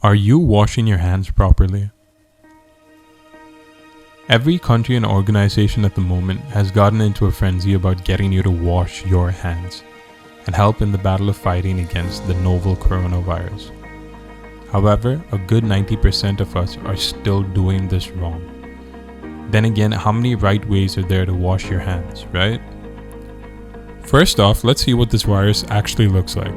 Are you washing your hands properly? Every country and organization at the moment has gotten into a frenzy about getting you to wash your hands and help in the battle of fighting against the novel coronavirus. However, a good 90% of us are still doing this wrong. Then again, how many right ways are there to wash your hands, right? First off, let's see what this virus actually looks like.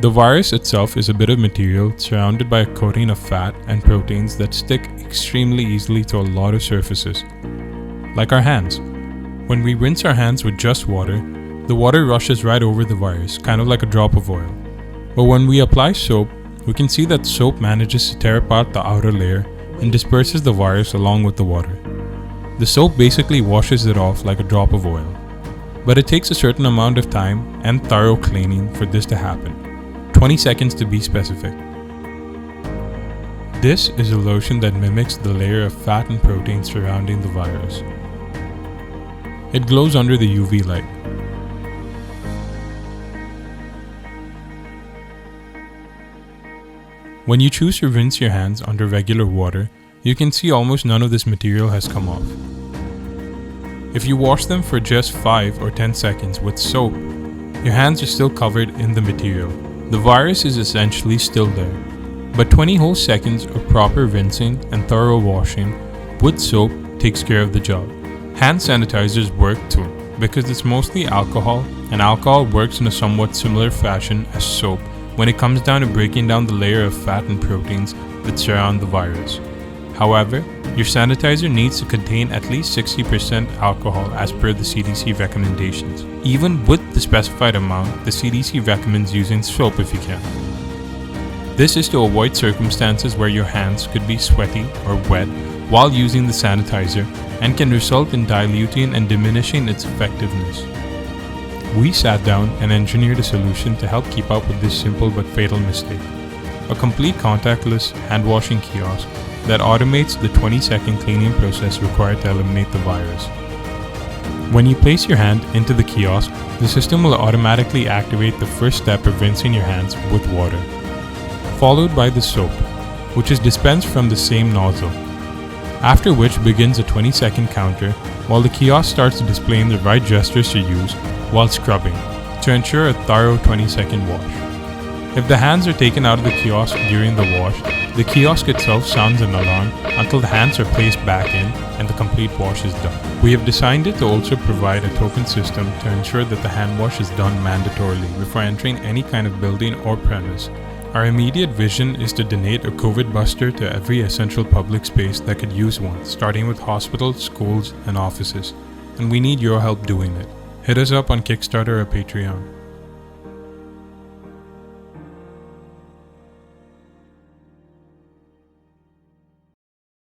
The virus itself is a bit of material surrounded by a coating of fat and proteins that stick extremely easily to a lot of surfaces, like our hands. When we rinse our hands with just water, the water rushes right over the virus, kind of like a drop of oil. But when we apply soap, we can see that soap manages to tear apart the outer layer and disperses the virus along with the water. The soap basically washes it off like a drop of oil. But it takes a certain amount of time and thorough cleaning for this to happen. 20 seconds to be specific. This is a lotion that mimics the layer of fat and protein surrounding the virus. It glows under the UV light. When you choose to rinse your hands under regular water, you can see almost none of this material has come off. If you wash them for just 5 or 10 seconds with soap, your hands are still covered in the material. The virus is essentially still there, but 20 whole seconds of proper rinsing and thorough washing with soap takes care of the job. Hand sanitizers work too, because it's mostly alcohol, and alcohol works in a somewhat similar fashion as soap when it comes down to breaking down the layer of fat and proteins that surround the virus. However, your sanitizer needs to contain at least 60% alcohol as per the CDC recommendations. Even with the specified amount, the CDC recommends using soap if you can. This is to avoid circumstances where your hands could be sweaty or wet while using the sanitizer and can result in diluting and diminishing its effectiveness. We sat down and engineered a solution to help keep up with this simple but fatal mistake. A complete contactless hand washing kiosk that automates the 20-second cleaning process required to eliminate the virus. When you place your hand into the kiosk, the system will automatically activate the first step of rinsing your hands with water, followed by the soap, which is dispensed from the same nozzle, after which begins a 20-second counter while the kiosk starts displaying the right gestures to use while scrubbing to ensure a thorough 20-second wash. If the hands are taken out of the kiosk during the wash, the kiosk itself sounds an alarm until the hands are placed back in and the complete wash is done. We have designed it to also provide a token system to ensure that the hand wash is done mandatorily before entering any kind of building or premise. Our immediate vision is to donate a COVID buster to every essential public space that could use one, starting with hospitals, schools, and offices. And we need your help doing it. Hit us up on Kickstarter or Patreon.